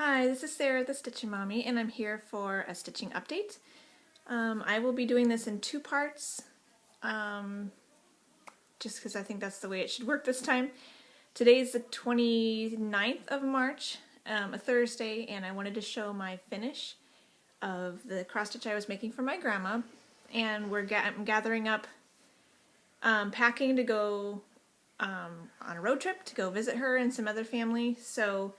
Hi, this is Sarah, the Stitching Mommy, and I'm here for a stitching update. I will be doing this in two parts, just because I think that's the way it should work this time. Today's the 29th of March, a Thursday, and I wanted to show my finish of the cross stitch I was making for my grandma. And I'm gathering up, packing to go on a road trip to go visit her and some other family, so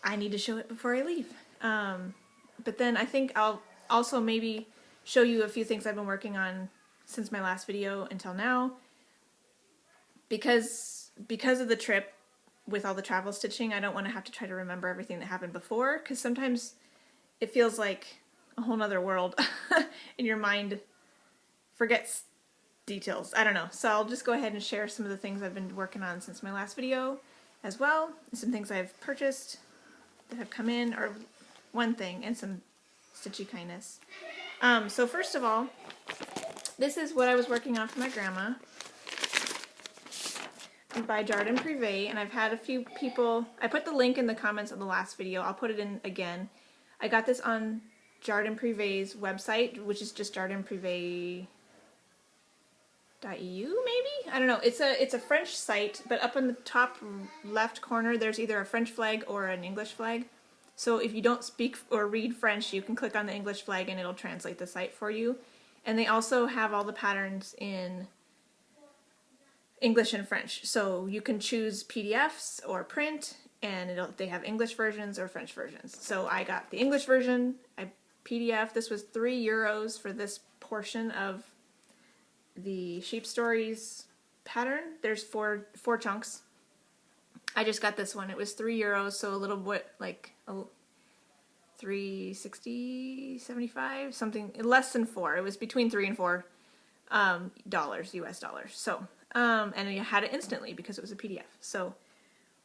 I need to show it before I leave. But then I think I'll also maybe show you a few things I've been working on since my last video until now. Because of the trip with all the travel stitching, I don't want to have to try to remember everything that happened before, because sometimes it feels like a whole nother world and your mind forgets details. I don't know. So I'll just go ahead and share some of the things I've been working on since my last video as well. Some things I've purchased that have come in, or one thing, and some stitchy kindness. So first of all, this is what I was working on for my grandma by Jardin Privé, and I've had a few people, I put the link in the comments of the last video, I'll put it in again. I got this on Jardin Privé's website, which is just jardinprivé.eu maybe? I don't know. It's a French site, but up in the top left corner there's either a French flag or an English flag. So if you don't speak or read French, you can click on the English flag and it'll translate the site for you. And they also have all the patterns in English and French. So you can choose PDFs or print, and they have English versions or French versions. So I got the English version, PDF. This was €3 for this portion of the Sheep Stories pattern. There's four chunks. I just got this one. It was €3, so a little bit like $3.60, $75, something less than $4. It was between $3 and $4 US dollars. So and I had it instantly because it was a PDF. So,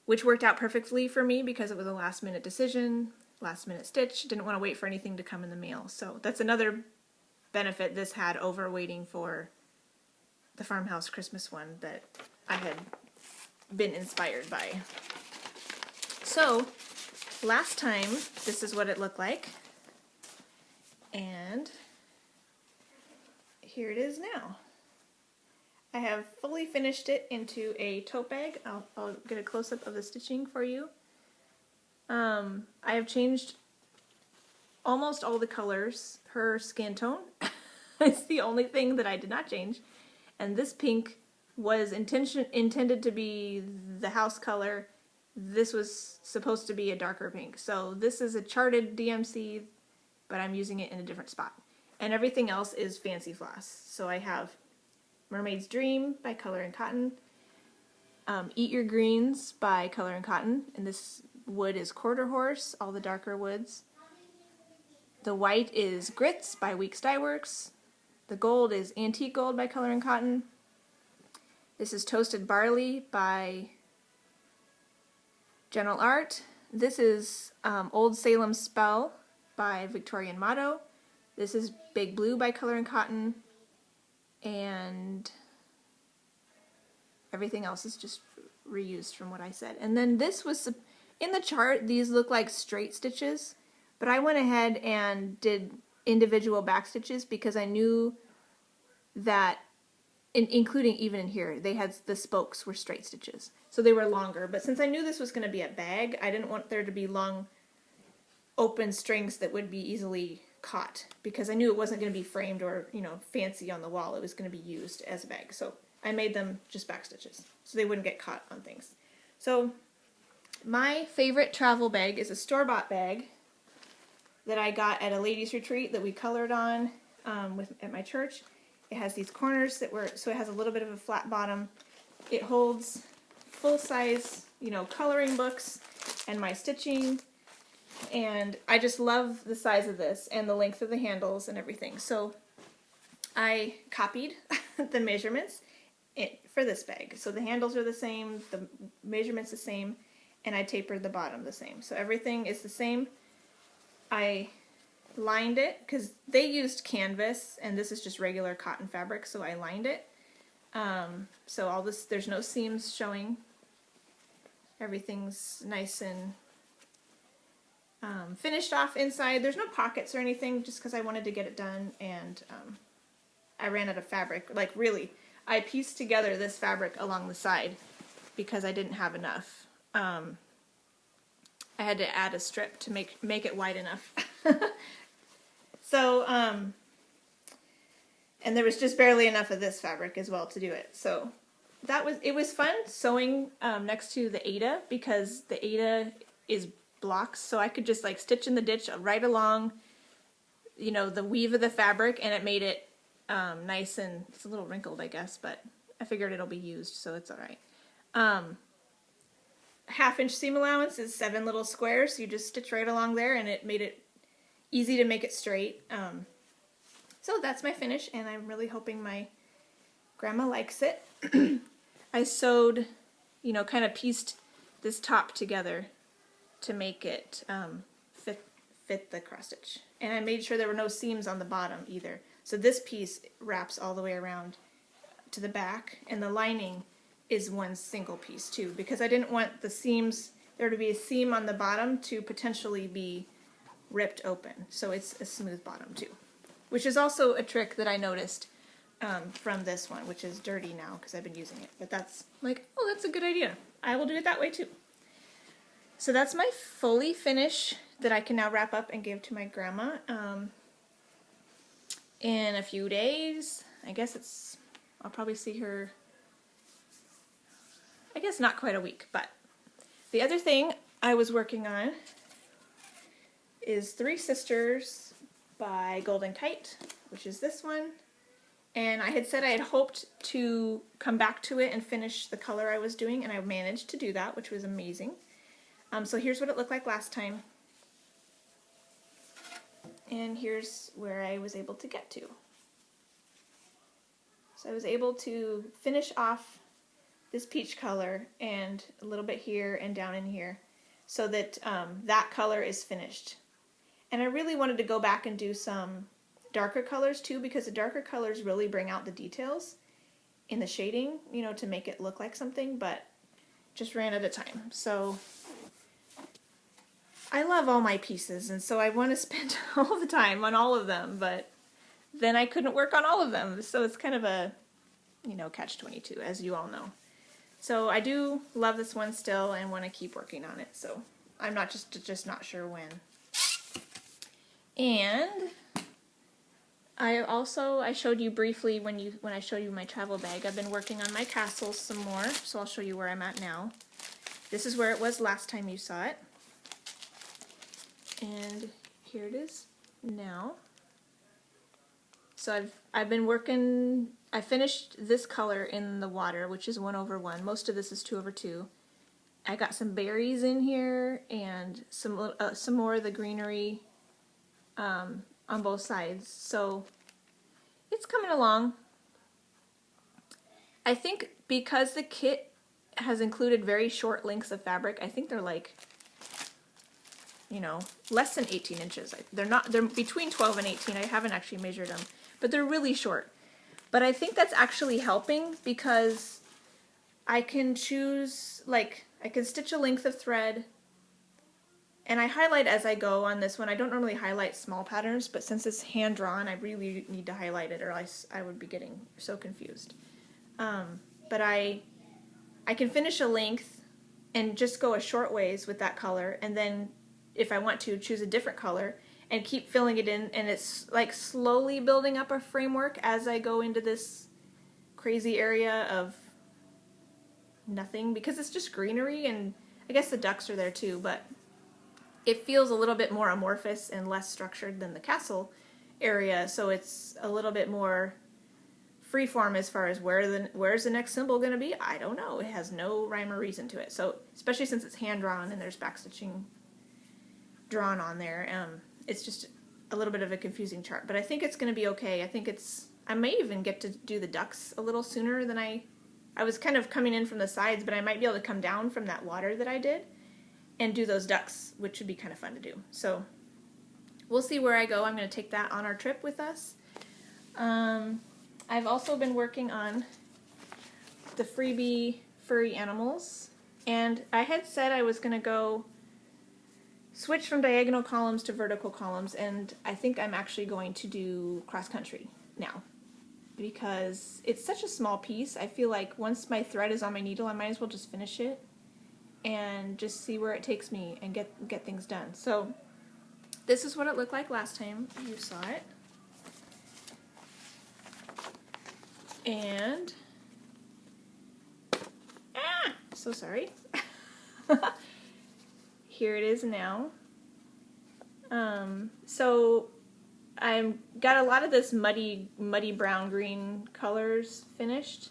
which worked out perfectly for me because it was a last minute decision, last minute stitch. Didn't want to wait for anything to come in the mail. So that's another benefit this had over waiting for the farmhouse Christmas one that I had been inspired by. So last time this is what it looked like, and here it is now. I have fully finished it into a tote bag. I'll get a close-up of the stitching for you. I have changed almost all the colors per skin tone. It's the only thing that I did not change. And this pink was intended to be the house color. This was supposed to be a darker pink. So this is a charted DMC, but I'm using it in a different spot. And everything else is fancy floss. So I have Mermaid's Dream by Color and Cotton, Eat Your Greens by Color and Cotton, and this wood is Quarter Horse, all the darker woods. The white is Grits by Weeks Dye Works. The gold is Antique Gold by Color and Cotton. This is Toasted Barley by General Art. This is Old Salem Spell by Victorian Motto. This is Big Blue by Color and Cotton. And everything else is just reused from what I said. And then this was, in the chart, these look like straight stitches, but I went ahead and did individual back stitches because I knew that, including even in here, they had the spokes were straight stitches. So they were longer, but since I knew this was going to be a bag, I didn't want there to be long open strings that would be easily caught, because I knew it wasn't going to be framed or, you know, fancy on the wall. It was going to be used as a bag. So I made them just back stitches so they wouldn't get caught on things. So my favorite travel bag is a store-bought bag that I got at a ladies' retreat that we colored on at my church. It has these corners so it has a little bit of a flat bottom. It holds full-size, you know, coloring books and my stitching. And I just love the size of this and the length of the handles and everything. So I copied the measurements for this bag. So the handles are the same, the measurements the same, and I tapered the bottom the same. So everything is the same. I lined it because they used canvas and this is just regular cotton fabric, so I lined it. So all this, there's no seams showing. Everything's nice and finished off inside. There's no pockets or anything, just because I wanted to get it done, and I ran out of fabric. Like, really, I pieced together this fabric along the side because I didn't have enough. I had to add a strip to make it wide enough. So, and there was just barely enough of this fabric as well to do it. So it was fun sewing next to the Aida, because the Aida is blocks, so I could just like stitch in the ditch right along, you know, the weave of the fabric, and it made it nice, and it's a little wrinkled, I guess, but I figured it'll be used, so it's alright. 1/2 inch seam allowance is 7 little squares, so you just stitch right along there, and it made it easy to make it straight. So that's my finish, and I'm really hoping my grandma likes it. I sewed, you know, kind of pieced this top together to make it fit the cross stitch. And I made sure there were no seams on the bottom either. So this piece wraps all the way around to the back, and the lining is one single piece too, because I didn't want the seams, there to be a seam on the bottom to potentially be ripped open. So it's a smooth bottom too, which is also a trick that I noticed from this one, which is dirty now because I've been using it. But that's like, oh, that's a good idea. I will do it that way too. So that's my fully finish that I can now wrap up and give to my grandma in a few days. I guess I'll probably see her, I guess not quite a week. But the other thing I was working on is Three Sisters by Golden Kite, which is this one. And I had said I had hoped to come back to it and finish the color I was doing, and I managed to do that, which was amazing. So here's what it looked like last time. And here's where I was able to get to. So I was able to finish off this peach color and a little bit here and down in here, so that that color is finished. And I really wanted to go back and do some darker colors too, because the darker colors really bring out the details in the shading, you know, to make it look like something, but just ran out of time. So I love all my pieces, and so I want to spend all the time on all of them, but then I couldn't work on all of them. So it's kind of a, you know, catch-22, as you all know. So I do love this one still and want to keep working on it. So I'm not just not sure when. And I showed you briefly when I showed you my travel bag. I've been working on my castles some more, so I'll show you where I'm at now. This is where it was last time you saw it. And here it is now. So I've been working, I finished this color in the water, which is 1/1. Most of this is 2/2. I got some berries in here and some more of the greenery on both sides. So it's coming along. I think because the kit has included very short lengths of fabric, I think they're like, you know, less than 18 inches. They're between 12 and 18. I haven't actually measured them, but they're really short. But I think that's actually helping, because I can choose, like, I can stitch a length of thread, and I highlight as I go on this one. I don't normally highlight small patterns, but since it's hand-drawn, I really need to highlight it, or else I would be getting so confused. But I can finish a length and just go a short ways with that color, and then if I want to, choose a different color and keep filling it in, and it's like slowly building up a framework as I go into this crazy area of nothing, because it's just greenery, and I guess the ducks are there too, but it feels a little bit more amorphous and less structured than the castle area, so it's a little bit more freeform as far as where's the next symbol going to be. I don't know. It has no rhyme or reason to it. So especially since it's hand drawn and there's backstitching drawn on there, it's just a little bit of a confusing chart. But I think it's going to be okay. I may even get to do the ducks a little sooner than I was kind of coming in from the sides, but I might be able to come down from that water that I did and do those ducks, which would be kind of fun to do. So we'll see where I go. I'm going to take that on our trip with us. I've also been working on the freebie Furry Animals, and I had said I was going to go switch from diagonal columns to vertical columns, and I think I'm actually going to do cross country now because it's such a small piece. I feel like once my thread is on my needle, I might as well just finish it and just see where it takes me and get things done. So this is what it looked like last time you saw it. And so sorry. Here it is now. So I've got a lot of this muddy brown green colors finished.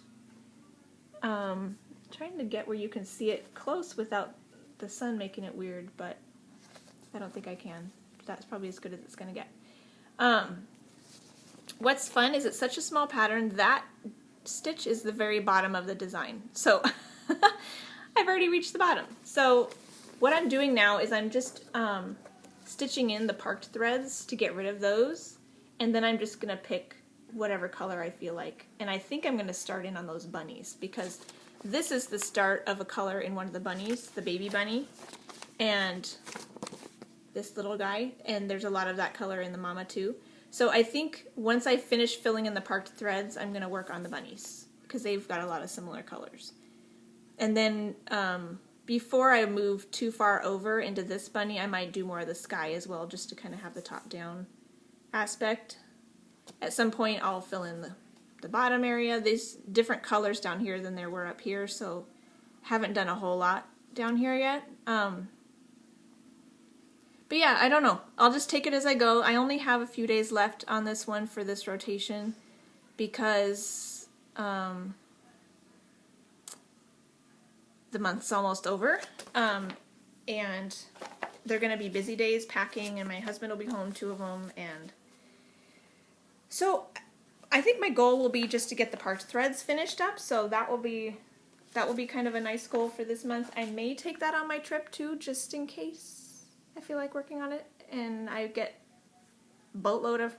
Trying to get where you can see it close without the sun making it weird, but I don't think I can. That's probably as good as it's gonna get. What's fun is it's such a small pattern, that stitch is the very bottom of the design. So I've already reached the bottom. So what I'm doing now is I'm just stitching in the parked threads to get rid of those, and then I'm just gonna pick whatever color I feel like. And I think I'm gonna start in on those bunnies because this is the start of a color in one of the bunnies, the baby bunny, and this little guy, and there's a lot of that color in the mama too. So I think once I finish filling in the parked threads, I'm gonna work on the bunnies because they've got a lot of similar colors. And then before I move too far over into this bunny, I might do more of the sky as well, just to kind of have the top-down aspect. At some point, I'll fill in the bottom area. There's different colors down here than there were up here, so haven't done a whole lot down here yet. But yeah, I don't know. I'll just take it as I go. I only have a few days left on this one for this rotation because the month's almost over, and they're going to be busy days packing, and my husband will be home, 2 of them, and so I think my goal will be just to get the parked threads finished up, so that will be kind of a nice goal for this month. I may take that on my trip too, just in case I feel like working on it, and I get boatload of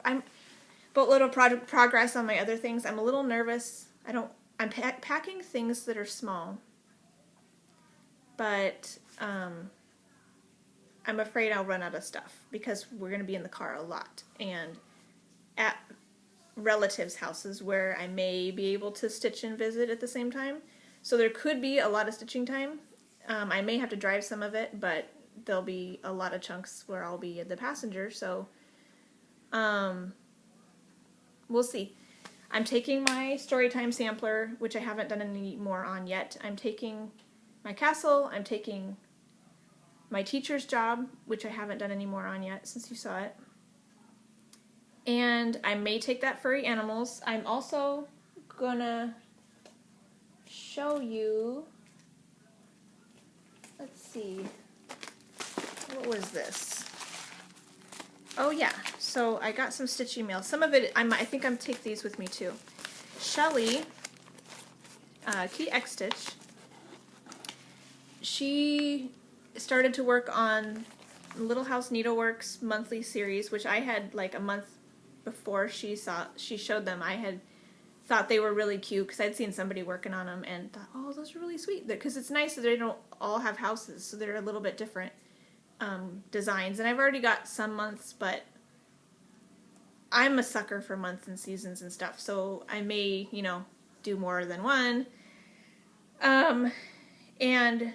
progress on my other things. I'm a little nervous. I'm packing things that are small, but I'm afraid I'll run out of stuff because we're going to be in the car a lot and at relatives' houses where I may be able to stitch and visit at the same time. So there could be a lot of stitching time. I may have to drive some of it, but there'll be a lot of chunks where I'll be the passenger, so we'll see. I'm taking my Storytime sampler, which I haven't done any more on yet. I'm taking my castle, I'm taking my teacher's job, which I haven't done any more on yet since you saw it. And I may take that Furry Animals. I'm also gonna show you, let's see, what was this? Oh yeah, so I got some stitch email. Some of it, I think I'm take these with me too. Shelly, Key X Stitch, she started to work on Little House Needleworks monthly series, which I had like a month before she showed them. I had thought they were really cute because I'd seen somebody working on them and thought, oh, those are really sweet. Because it's nice that they don't all have houses, so they're a little bit different designs. And I've already got some months, but I'm a sucker for months and seasons and stuff, so I may, do more than one. And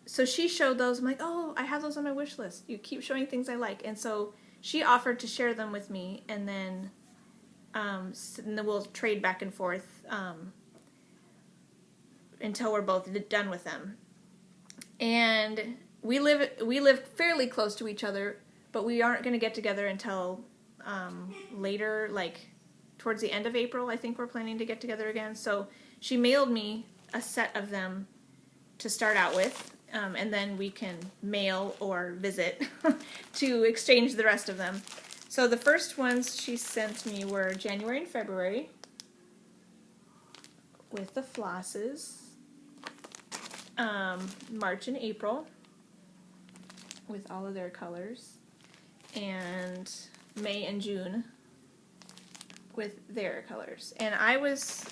so she showed those. I'm like, oh, I have those on my wish list. You keep showing things I like. And so she offered to share them with me, and then we'll trade back and forth until we're both done with them. And we live fairly close to each other, but we aren't going to get together until later, like towards the end of April. I think we're planning to get together again. So she mailed me a set of them to start out with, and then we can mail or visit to exchange the rest of them. So the first ones she sent me were January and February with the flosses, March and April with all of their colors, and May and June with their colors. And I was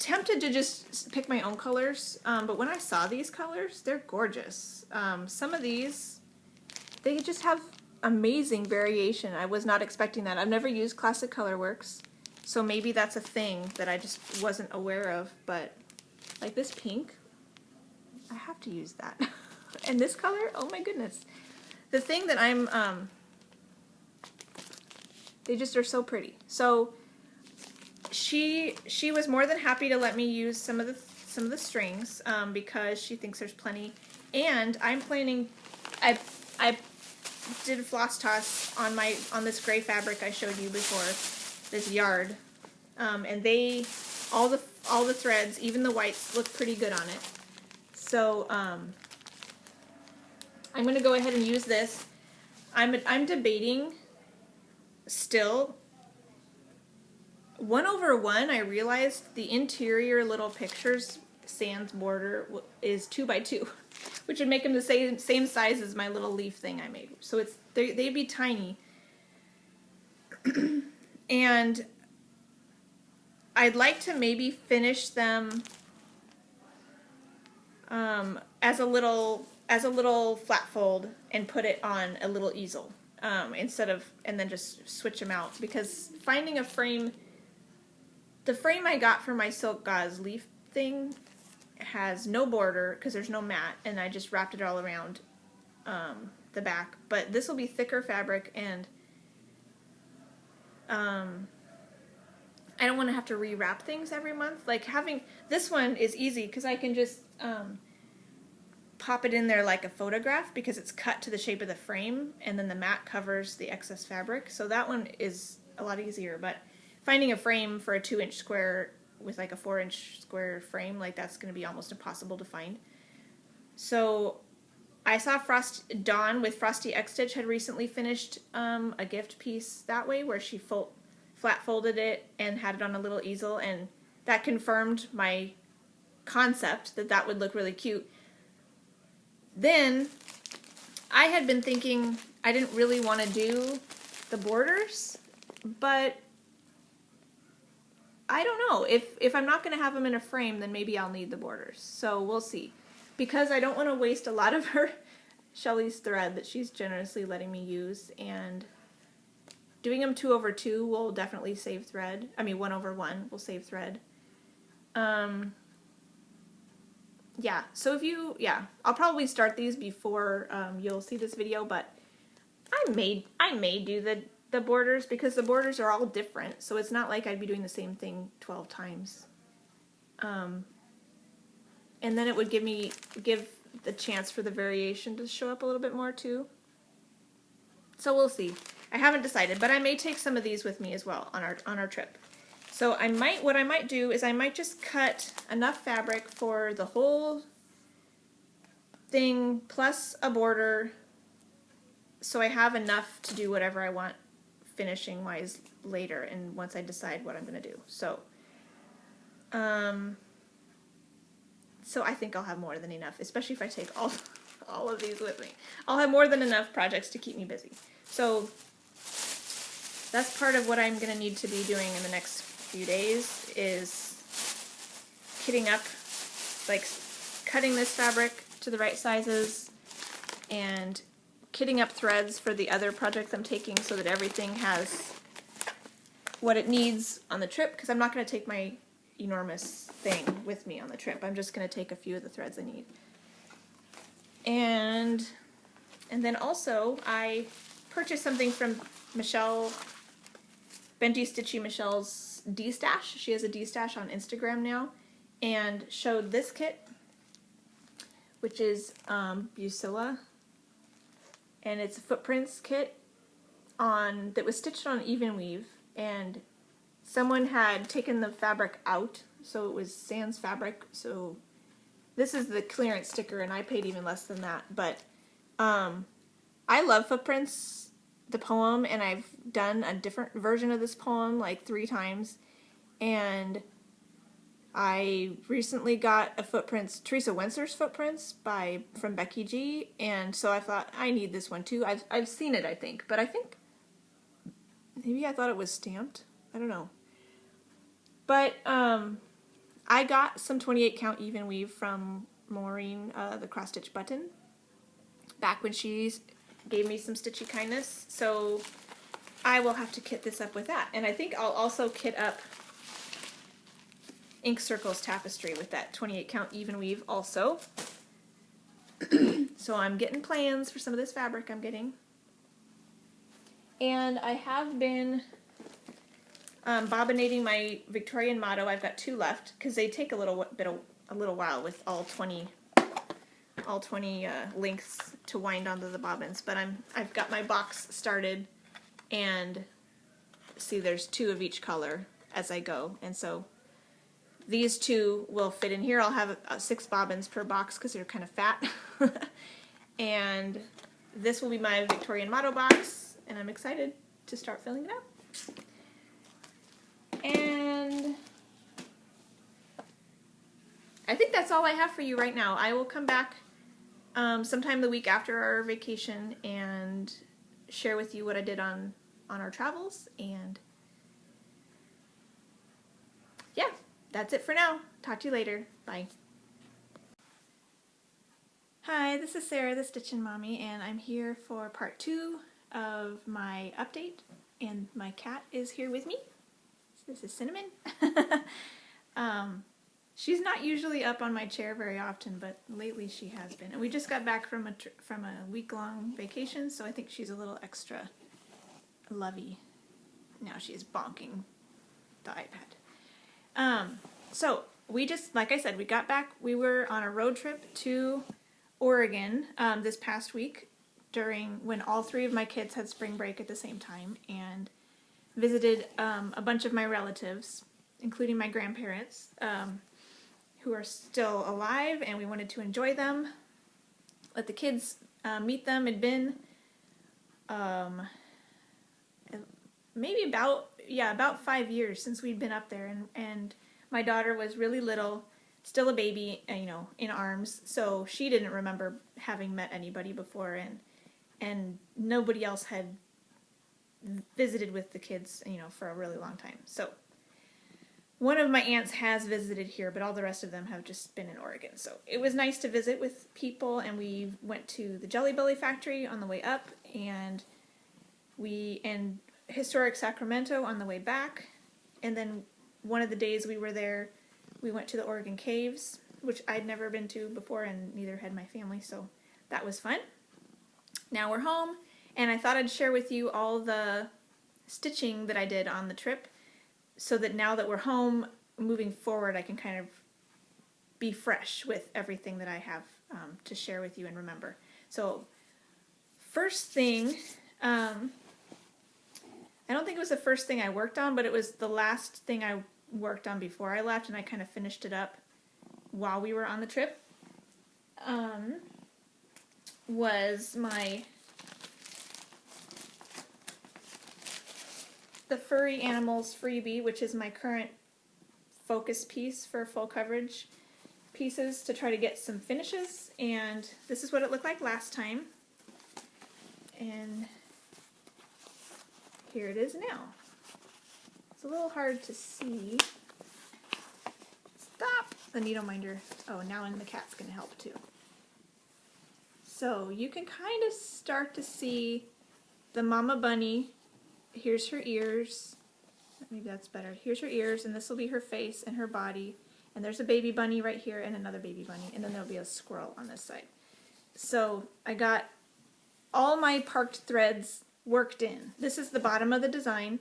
tempted to just pick my own colors, but when I saw these colors, they're gorgeous. Some of these, they just have amazing variation. I was not expecting that. I've never used Classic Colorworks, so maybe that's a thing that I just wasn't aware of, but like this pink, I have to use that. And this color, oh my goodness. The thing that I'm, they just are so pretty. So she was more than happy to let me use some of the strings because she thinks there's plenty. And I'm planning, I did a floss toss on this gray fabric I showed you before, this yard, and all the threads, even the whites, look pretty good on it. So I'm going to go ahead and use this. I'm debating still. 1/1, I realized the interior little pictures sans border is 2x2, which would make them the same size as my little leaf thing I made. So they'd be tiny. And I'd like to maybe finish them as a little flat fold and put it on a little easel and then just switch them out, because finding a frame. The frame I got for my silk gauze leaf thing has no border because there's no mat, and I just wrapped it all around the back. But this will be thicker fabric, and I don't want to have to rewrap things every month. Like having this one is easy because I can just pop it in there like a photograph because it's cut to the shape of the frame, and then the mat covers the excess fabric. So that one is a lot easier, but finding a frame for a 2-inch square with like a 4-inch square frame, like that's going to be almost impossible to find. So I saw Dawn with Frosty X Stitch had recently finished a gift piece that way, where she flat folded it and had it on a little easel, and that confirmed my concept that would look really cute. Then I had been thinking I didn't really want to do the borders, but I don't know. If I'm not going to have them in a frame, then maybe I'll need the borders. So we'll see. Because I don't want to waste a lot of her Shelly's thread that she's generously letting me use, and doing them 2/2 will definitely save thread. I mean 1/1 will save thread. Yeah, so I'll probably start these before you'll see this video, but I may do the borders because the borders are all different, so it's not like I'd be doing the same thing 12 times. And then it would give the chance for the variation to show up a little bit more too. So we'll see. I haven't decided, but I may take some of these with me as well on our trip. So what I might do is I might just cut enough fabric for the whole thing plus a border, so I have enough to do whatever I want finishing wise later, and once I decide what I'm going to do. So I think I'll have more than enough, especially if I take all of these with me. I'll have more than enough projects to keep me busy. So that's part of what I'm going to need to be doing in the next few days, is kitting up, like cutting this fabric to the right sizes and kitting up threads for the other projects I'm taking so that everything has what it needs on the trip, because I'm not going to take my enormous thing with me on the trip. I'm just going to take a few of the threads I need. And then also I purchased something from Michelle, Benji Stitchy Michelle's D-Stash. She has a D-Stash on Instagram now, and showed this kit, which is Bucilla, and it's a footprints kit that was stitched on even weave, and someone had taken the fabric out, so it was sans fabric. So this is the clearance sticker, and I paid even less than that. But I love Footprints, the poem, and I've done a different version of this poem like 3 times. And I recently got a Footprints, Teresa Wenser's Footprints from Becky G, and so I thought I need this one too. I've seen it, I think, but I think maybe I thought it was stamped. I don't know. But I got some 28 count even weave from Maureen, the cross stitch button, back when she gave me some stitchy kindness. So I will have to kit this up with that. And I think I'll also kit up Ink Circles Tapestry with that 28 count even weave also. So I'm getting plans for some of this fabric I'm getting. And I have been bobbinating my Victorian motto. I've got 2 left because they take a little while with all 20 lengths to wind onto the bobbins. But I've got my box started, and see, there's 2 of each color as I go, and so these 2 will fit in here. I'll have 6 bobbins per box because they're kind of fat. And this will be my Victorian motto box, and I'm excited to start filling it out. And I think that's all I have for you right now. I will come back sometime the week after our vacation and share with you what I did on our travels. And yeah, that's it for now. Talk to you later. Bye. Hi, this is Sarah, the Stitchin' Mommy, and I'm here for part 2 of my update, and my cat is here with me. This is Cinnamon. She's not usually up on my chair very often, but lately she has been. And we just got back from a week-long vacation, so I think she's a little extra lovey. Now she is bonking the iPad. So we just, like I said, we got back. We were on a road trip to Oregon this past week when all 3 of my kids had spring break at the same time, and visited a bunch of my relatives, including my grandparents, who are still alive, and we wanted to enjoy them, let the kids meet them. It'd been maybe about 5 years since we'd been up there, and my daughter was really little, still a baby, in arms, so she didn't remember having met anybody before, and nobody else had visited with the kids, for a really long time. So one of my aunts has visited here, but all the rest of them have just been in Oregon. So it was nice to visit with people, and we went to the Jelly Belly factory on the way up, and historic Sacramento on the way back. And then one of the days we were there, we went to the Oregon Caves, which I'd never been to before, and neither had my family, so that was fun. Now we're home, and I thought I'd share with you all the stitching that I did on the trip, so that now that we're home, moving forward, I can kind of be fresh with everything that I have to share with you and remember. So first thing, I don't think it was the first thing I worked on, but it was the last thing I worked on before I left, and I kind of finished it up while we were on the trip, was the Furry Animals freebie, which is my current focus piece for full coverage pieces to try to get some finishes. And this is what it looked like last time. And here it is now. It's a little hard to see. Stop the needle minder. Oh, now the cat's going to help too. So you can kind of start to see the mama bunny. Here's her ears. Maybe that's better. Here's her ears, and this will be her face and her body. And there's a baby bunny right here and another baby bunny. And then there'll be a squirrel on this side. So I got all my parked threads worked in. This is the bottom of the design.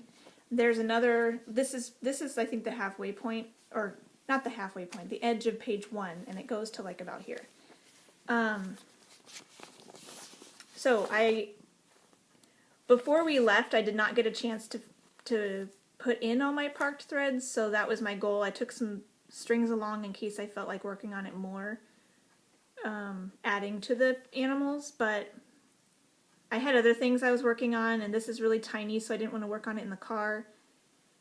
There's another, this is I think the halfway point, or not the halfway point, the edge of page 1, and it goes to like about here. So before we left, I did not get a chance to put in all my parked threads, so that was my goal. I took some strings along in case I felt like working on it more, adding to the animals, but I had other things I was working on, and this is really tiny, so I didn't want to work on it in the car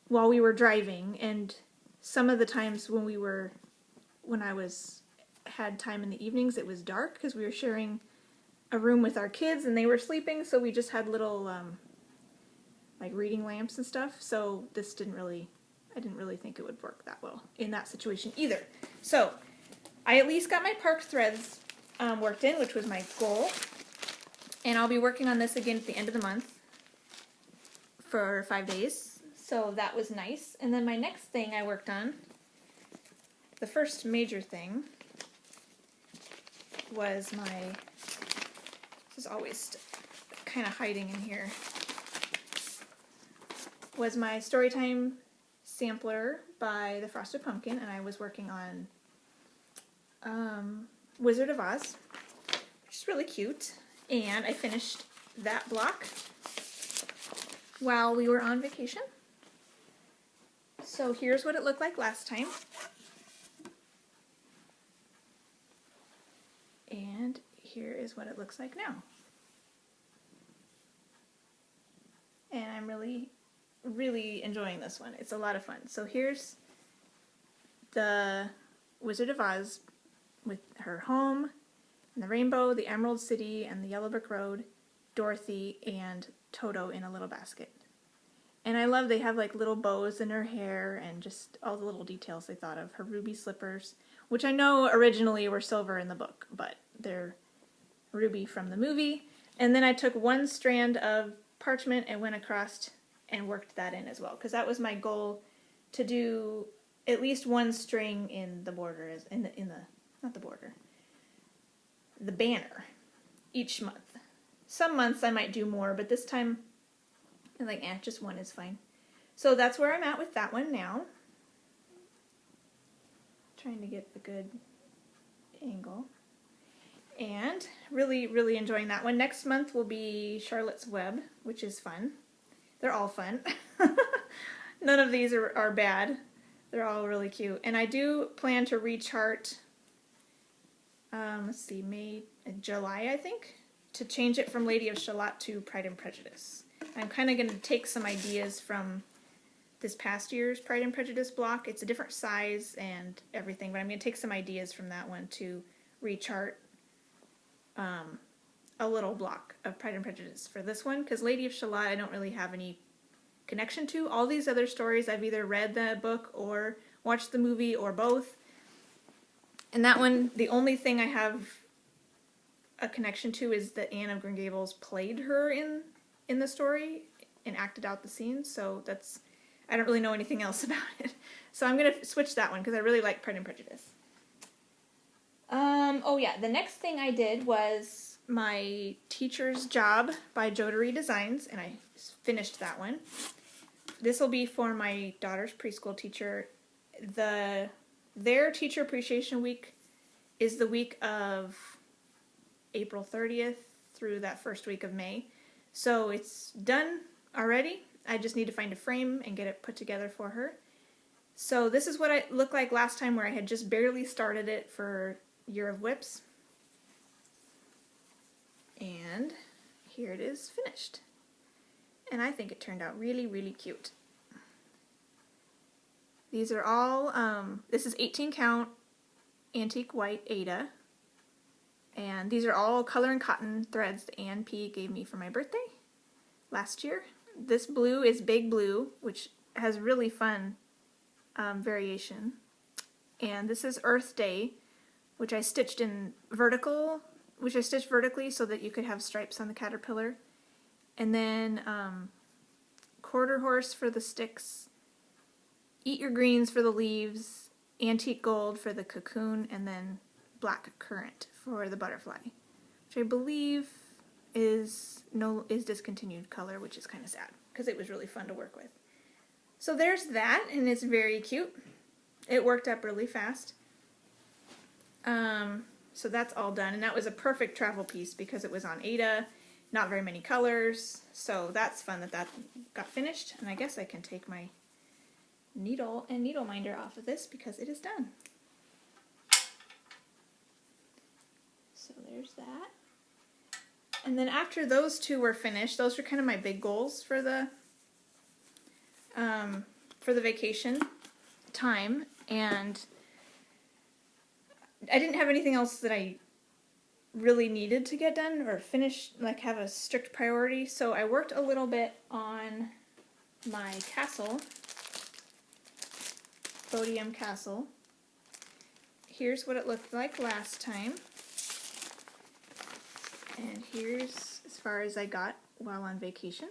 while we were driving. And some of the times when I had time in the evenings, it was dark because we were sharing a room with our kids and they were sleeping, so we just had little like reading lamps and stuff. So this I I didn't really think it would work that well in that situation either. So I at least got my park threads worked in, which was my goal. And I'll be working on this again at the end of the month for 5 days. So that was nice. And then my next thing I worked on, the first major thing, was my, this is always kind of hiding in here, was my Storytime sampler by the Frosted Pumpkin, and I was working on Wizard of Oz, which is really cute, and I finished that block while we were on vacation. So here's what it looked like last time. And here is what it looks like now. And I'm really, really enjoying this one. It's a lot of fun. So here's the Wizard of Oz with her home, and the rainbow, the Emerald City, and the Yellow Brick Road, Dorothy, and Toto in a little basket. And I love they have like little bows in her hair and just all the little details they thought of. Her ruby slippers, which I know originally were silver in the book, but they're ruby from the movie. And then I took one strand of parchment and went across and worked that in as well, because that was my goal, to do at least one string in the border, not the border, the banner each month. Some months I might do more, but this time I'm like, just one is fine. So that's where I'm at with that one now. Trying to get a good angle. And really, really enjoying that one. Next month will be Charlotte's Web, which is fun. They're all fun. None of these are bad. They're all really cute. And I do plan to rechart, let's see, July, I think, to change it from Lady of Shalott to Pride and Prejudice. I'm kind of going to take some ideas from this past year's Pride and Prejudice block. It's a different size and everything, but I'm going to take some ideas from that one to rechart a little block of Pride and Prejudice for this one, because Lady of Shalott I don't really have any connection to. All these other stories I've either read the book or watched the movie or both. And that one, the only thing I have a connection to is that Anne of Green Gables played her in the story and acted out the scene, so that's, I don't really know anything else about it. So I'm going to switch that one because I really like Pride and Prejudice. Oh yeah, the next thing I did was my Teacher's Job by Jodery Designs, and I finished that one. This will be for my daughter's preschool teacher. Their Teacher Appreciation Week is the week of April 30th through that first week of May. So it's done already. I just need to find a frame and get it put together for her. So this is what it looked like last time, where I had just barely started it for Year of Whips. And here it is finished. And I think it turned out really, really cute. These are all, this is 18 count antique white Aida. And these are all color and cotton threads that Ann P. gave me for my birthday last year. This blue is Big Blue, which has really fun variation. And this is Earth Day, which I stitched vertically so that you could have stripes on the caterpillar. And then Quarter Horse for the sticks, Eat Your Greens for the leaves, Antique Gold for the cocoon, and then Black Currant for the butterfly, which I believe is discontinued color, which is kind of sad because it was really fun to work with. So there's that, and it's very cute. It worked up really fast. So that's all done, and that was a perfect travel piece because it was on Aida, not very many colors, so that's fun that got finished. And I guess I can take my needle and needle minder off of this because it is done. So there's that. And then after those two were finished, those were kind of my big goals for the vacation time, and I didn't have anything else that I really needed to get done or finish, like have a strict priority, so I worked a little bit on my castle. Bodiam Castle. Here's what it looked like last time. And here's as far as I got while on vacation.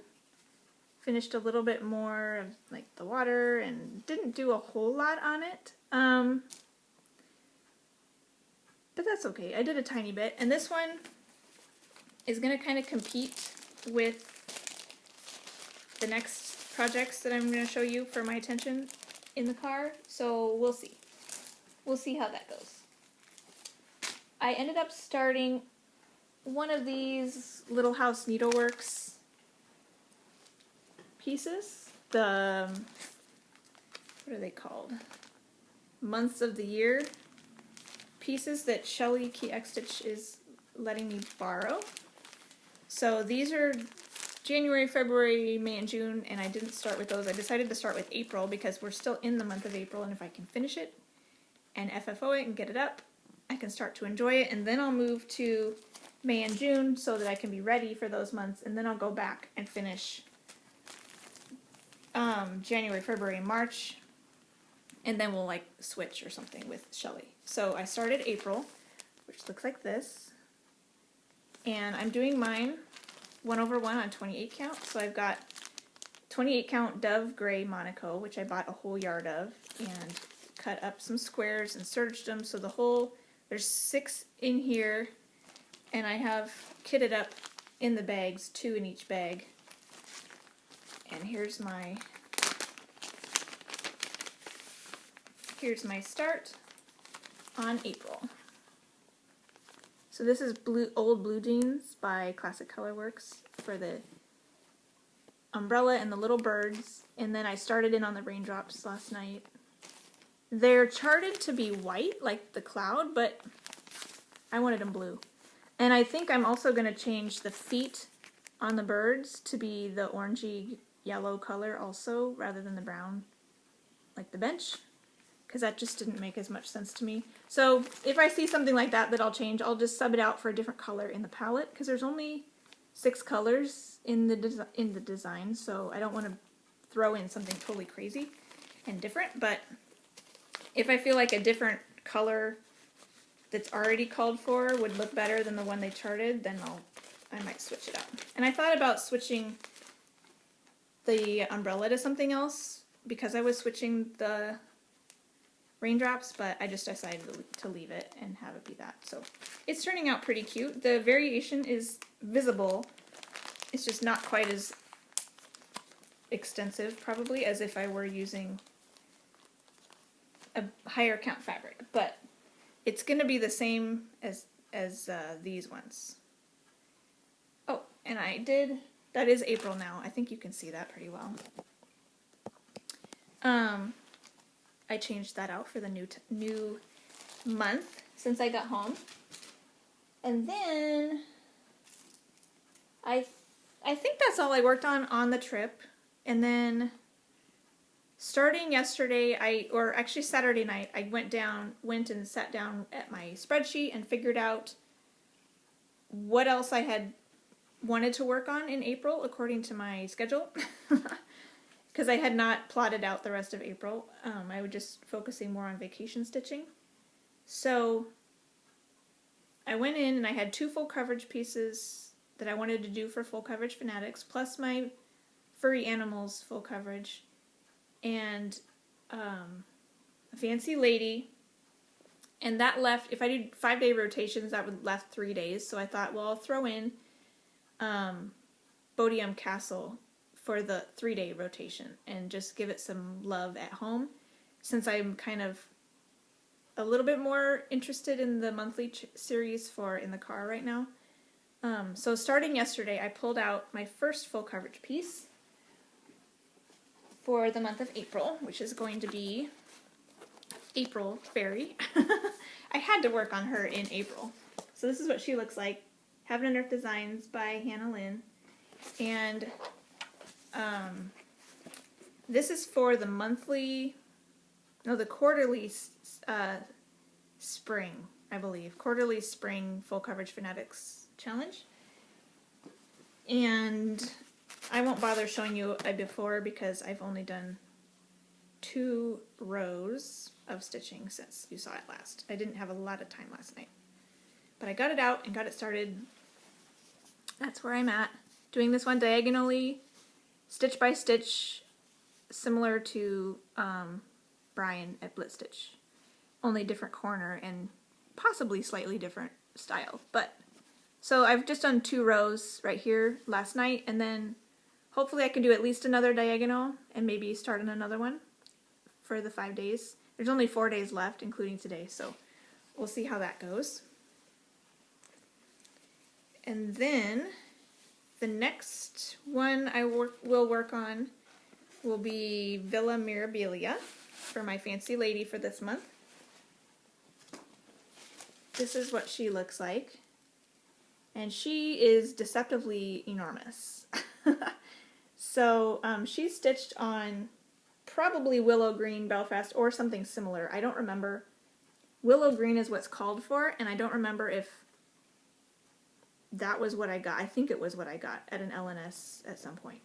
Finished a little bit more of like the water and didn't do a whole lot on it. But that's okay. I did a tiny bit. And this one is going to kind of compete with the next projects that I'm going to show you for my attention in the car. So we'll see. We'll see how that goes. I ended up starting one of these Little House Needleworks pieces. The, what are they called? Months of the Year pieces that Shelly Key X Stitch is letting me borrow. So these are January, February, May, and June, and I didn't start with those. I decided to start with April because we're still in the month of April, and if I can finish it and FFO it and get it up, I can start to enjoy it, and then I'll move to May and June so that I can be ready for those months, and then I'll go back and finish January, February, and March, and then we'll like switch or something with Shelly. So I started April, which looks like this, and I'm doing mine 1/1 on 28 count. So I've got 28 count Dove Gray Monaco, which I bought a whole yard of, and cut up some squares and serged them. So the whole, there's 6 in here, and I have kitted up in the bags, 2 in each bag. And here's my start on April. So this is Old Blue Jeans by Classic Colorworks for the umbrella and the little birds, and then I started in on the raindrops last night. They're charted to be white, like the cloud, but I wanted them blue. And I think I'm also going to change the feet on the birds to be the orangey yellow color also, rather than the brown, like the bench, because that just didn't make as much sense to me. So if I see something like that that I'll change, I'll just sub it out for a different color in the palette, because there's only 6 colors in the design, so I don't want to throw in something totally crazy and different. But if I feel like a different color that's already called for would look better than the one they charted, then I might switch it up. And I thought about switching the umbrella to something else because I was switching the raindrops, but I just decided to leave it and have it be that. So it's turning out pretty cute. The variation is visible. It's just not quite as extensive probably as if I were using a higher count fabric, but it's going to be the same as these ones. Oh, and that is April now. I think you can see that pretty well. I changed that out for the new month since I got home. And then I think that's all I worked on the trip. And then starting yesterday, or actually Saturday night, I went and sat down at my spreadsheet and figured out what else I had wanted to work on in April according to my schedule. Because I had not plotted out the rest of April. I was just focusing more on vacation stitching. So I went in and I had 2 full coverage pieces that I wanted to do for Full Coverage Fanatics, plus my Furry Animals full coverage, and a Fancy Lady. And that left, if I did 5-day rotations, that would left 3 days. So I thought, well, I'll throw in Bodiam Castle for the 3-day rotation and just give it some love at home, since I'm kind of a little bit more interested in the monthly series for in the car right now. So starting yesterday, I pulled out my first full coverage piece for the month of April, which is going to be April Fairy. I had to work on her in April. So this is what she looks like. Heaven and Earth Designs by Hannah Lynn. And this is for the the quarterly spring, I believe. Quarterly Spring Full Coverage Fanatics Challenge. And I won't bother showing you a before because I've only done 2 rows of stitching since you saw it last. I didn't have a lot of time last night, but I got it out and got it started. That's where I'm at. Doing this one diagonally, stitch by stitch, similar to Brian at Blitz Stitch, only different corner and possibly slightly different style. But so I've just done 2 rows right here last night, and then hopefully I can do at least another diagonal and maybe start on another one for the 5 days. There's only 4 days left, including today, so we'll see how that goes. And then the next one I will work on will be Villa Mirabilia for my fancy lady for this month. This is what she looks like. And she is deceptively enormous. So she's stitched on probably willow green Belfast or something similar. I don't remember. Willow green is what's called for, and I don't remember if that was what I got. I think it was what I got at an LNS at some point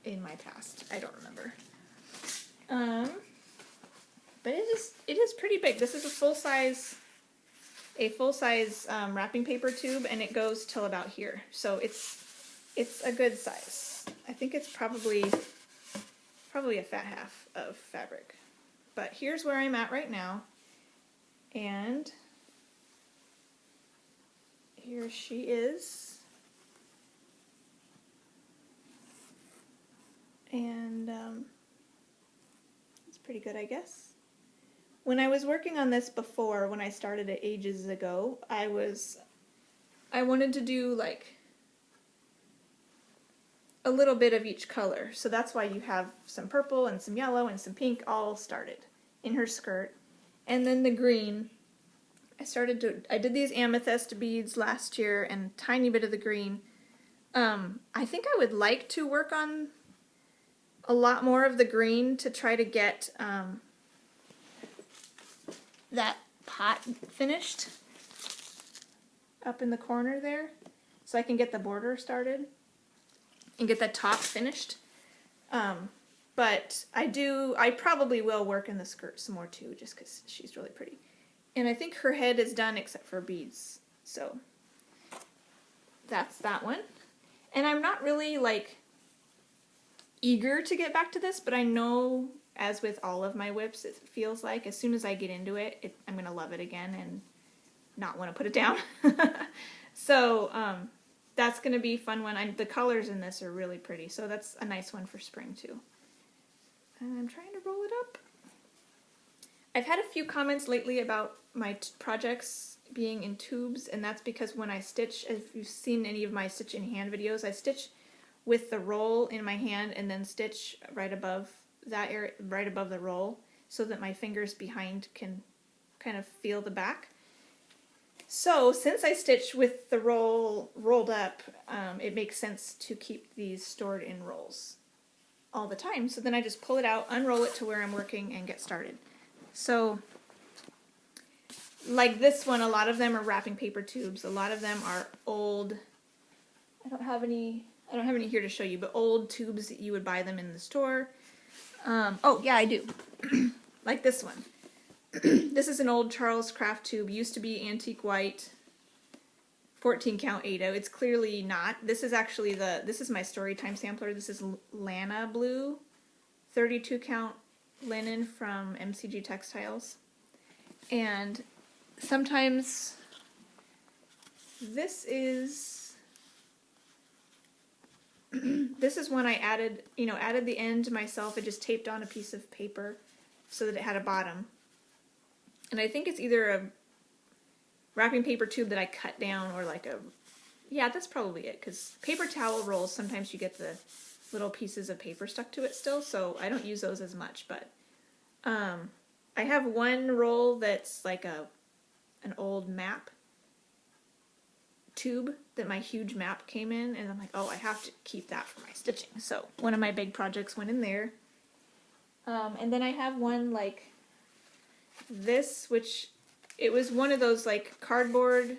in my past. I don't remember. But it is pretty big. This is a full size wrapping paper tube, and it goes till about here. So it's a good size. I think it's probably a fat half of fabric. But here's where I'm at right now. And here she is. And it's pretty good, I guess. When I was working on this before, when I started it ages ago, I wanted to do like a little bit of each color. So that's why you have some purple and some yellow and some pink all started in her skirt. And then the green, I did these amethyst beads last year and a tiny bit of the green. I think I would like to work on a lot more of the green to try to get that pot finished up in the corner there, so I can get the border started and get the top finished. But I probably will work in the skirt some more too, just because she's really pretty. And I think her head is done except for beads, so that's that one. And I'm not really like eager to get back to this, but I know, as with all of my whips, it feels like as soon as I get into it, I'm going to love it again and not want to put it down. So that's going to be a fun one. The colors in this are really pretty, so that's a nice one for spring too. And I'm trying to roll it up. I've had a few comments lately about my projects being in tubes, and that's because when I stitch, if you've seen any of my stitch in hand videos, I stitch with the roll in my hand and then stitch right above that area, right above the roll, so that my fingers behind can kind of feel the back. So since I stitch with the roll rolled up, it makes sense to keep these stored in rolls all the time. So then I just pull it out, unroll it to where I'm working, and get started. So like this one, a lot of them are wrapping paper tubes. A lot of them are old. I don't have any here to show you, but old tubes that you would buy them in the store. Oh yeah, I do. Like this one. This is an old Charles Craft tube. Used to be antique white, 14 count Ada. It's clearly not. This is actually this is my Storytime sampler. This is Lana Blue, 32 count linen from MCG Textiles. And sometimes this is one I added the end myself. I just taped on a piece of paper so that it had a bottom. And I think it's either a wrapping paper tube that I cut down or like yeah, that's probably it, because paper towel rolls, sometimes you get the little pieces of paper stuck to it still, so I don't use those as much. But I have one roll that's like an old map tube that my huge map came in, and I'm like, oh, I have to keep that for my stitching. So one of my big projects went in there. And then I have one like this, which it was one of those like cardboard.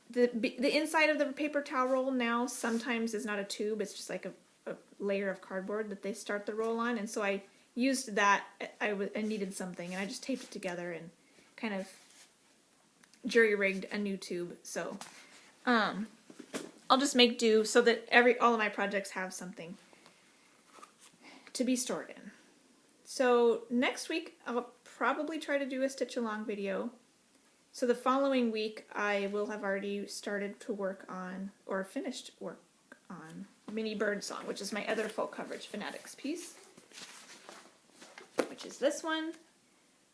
The inside of the paper towel roll now sometimes is not a tube, it's just like a layer of cardboard that they start the roll on, and so I used that. I needed something, and I just taped it together and kind of jury-rigged a new tube. So I'll just make do so that all of my projects have something to be stored in. So next week I'll probably try to do a stitch along video. So the following week I will have already started to work on, or finished work on, Mini Bird Song, which is my other full coverage Fanatics piece, which is this one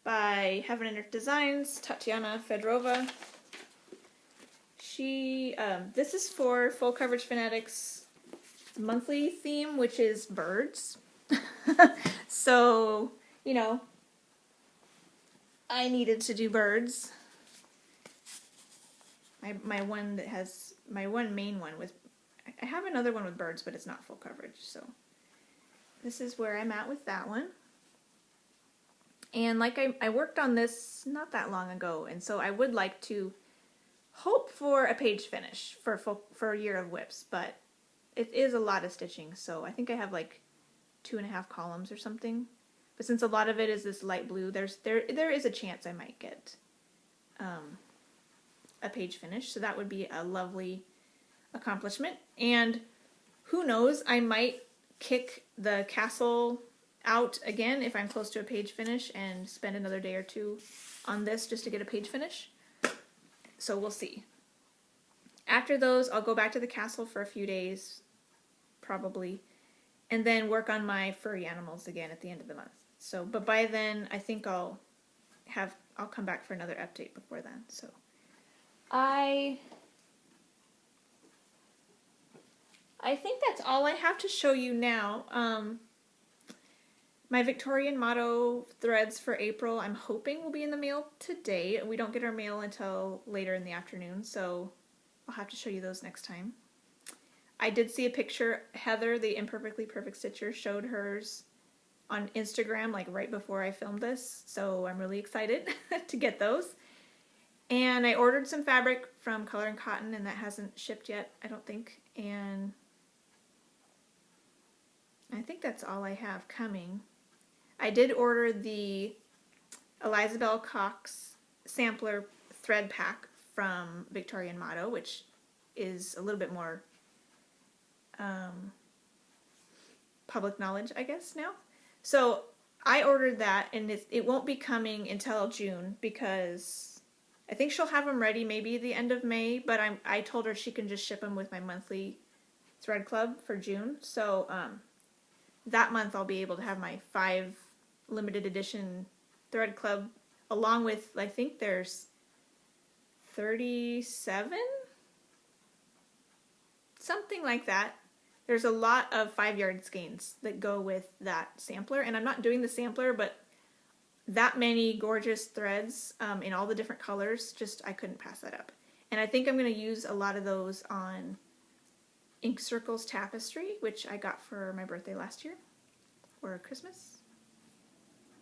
by Heaven and Earth Designs, Tatiana Fedorova. This is for Full Coverage Fanatics monthly theme, which is birds. So, you know, I needed to do birds. My one main one with, I have another one with birds, but it's not full coverage, so this is where I'm at with that one. And like I worked on this not that long ago, and so I would like to hope for a page finish for a year of whips, but it is a lot of stitching, so I think I have like 2.5 columns or something. But since a lot of it is this light blue, there is a chance I might get a page finish, so that would be a lovely accomplishment. And who knows, I might kick the castle out again if I'm close to a page finish and spend another day or two on this just to get a page finish. So we'll see. After those, I'll go back to the castle for a few days, probably, and then work on my furry animals again at the end of the month. So, but by then, I think I'll come back for another update before then. So, I think that's all I have to show you now. My Victorian motto threads for April, I'm hoping will be in the mail today. We don't get our mail until later in the afternoon, so I'll have to show you those next time. I did see a picture. Heather, the Imperfectly Perfect Stitcher, showed hers on Instagram like right before I filmed this, so I'm really excited to get those. And I ordered some fabric from Color and Cotton, and that hasn't shipped yet, I don't think. And I think that's all I have coming. I did order the Elizabeth Cox sampler thread pack from Victorian Motto, which is a little bit more public knowledge, I guess, now. So I ordered that, and it won't be coming until June because I think she'll have them ready maybe the end of May, but I told her she can just ship them with my monthly thread club for June. So that month I'll be able to have my 5 limited edition thread club along with, I think there's 37? Something like that. There's a lot of 5-yard skeins that go with that sampler, and I'm not doing the sampler, but that many gorgeous threads in all the different colors, just I couldn't pass that up. And I think I'm going to use a lot of those on Ink Circles Tapestry, which I got for my birthday last year, or Christmas,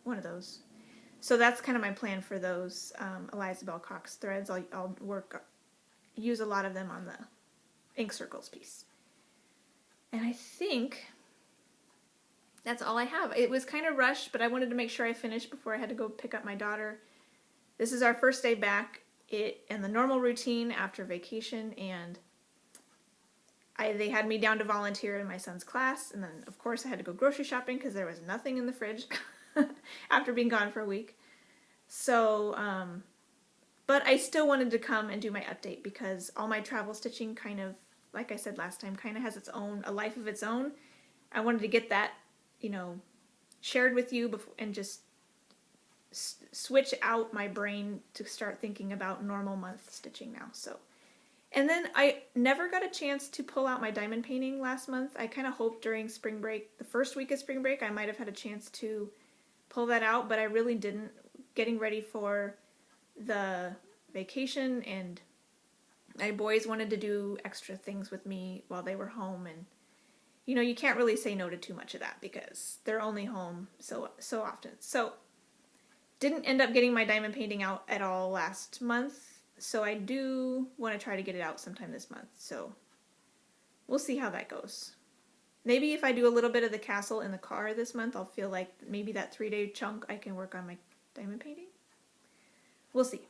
one of those. So that's kind of my plan for those Elizabeth Cox threads. I'll use a lot of them on the Ink Circles piece. And I think that's all I have. It was kind of rushed, but I wanted to make sure I finished before I had to go pick up my daughter. This is our first day back in the normal routine after vacation, and they had me down to volunteer in my son's class, and then of course I had to go grocery shopping because there was nothing in the fridge after being gone for a week. So, but I still wanted to come and do my update because all my travel stitching kind of, like I said last time, kind of has a life of its own. I wanted to get that, shared with you and just switch out my brain to start thinking about normal month stitching now. So, and then I never got a chance to pull out my diamond painting last month. I kind of hoped during spring break, the first week of spring break, I might have had a chance to pull that out, but I really didn't. Getting ready for the vacation, and my boys wanted to do extra things with me while they were home, and you can't really say no to too much of that because they're only home so often. So didn't end up getting my diamond painting out at all last month, so I do want to try to get it out sometime this month. So we'll see how that goes. Maybe if I do a little bit of the castle in the car this month, I'll feel like maybe that 3-day chunk I can work on my diamond painting. We'll see.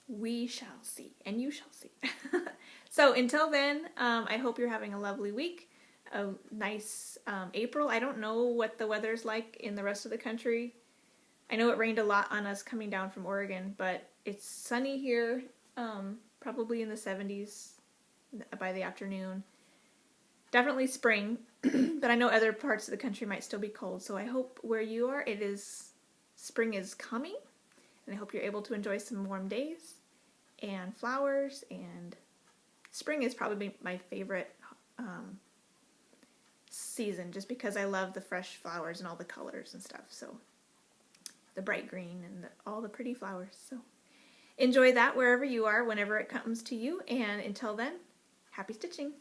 We shall see, and you shall see. So until then, I hope you're having a lovely week, a nice April. I don't know what the weather's like in the rest of the country. I know it rained a lot on us coming down from Oregon, but it's sunny here, probably in the 70s by the afternoon. Definitely spring, but I know other parts of the country might still be cold, so I hope where you are, spring is coming, and I hope you're able to enjoy some warm days and flowers, and spring is probably my favorite season, just because I love the fresh flowers and all the colors and stuff, so the bright green and all the pretty flowers. So enjoy that wherever you are, whenever it comes to you, and until then, happy stitching!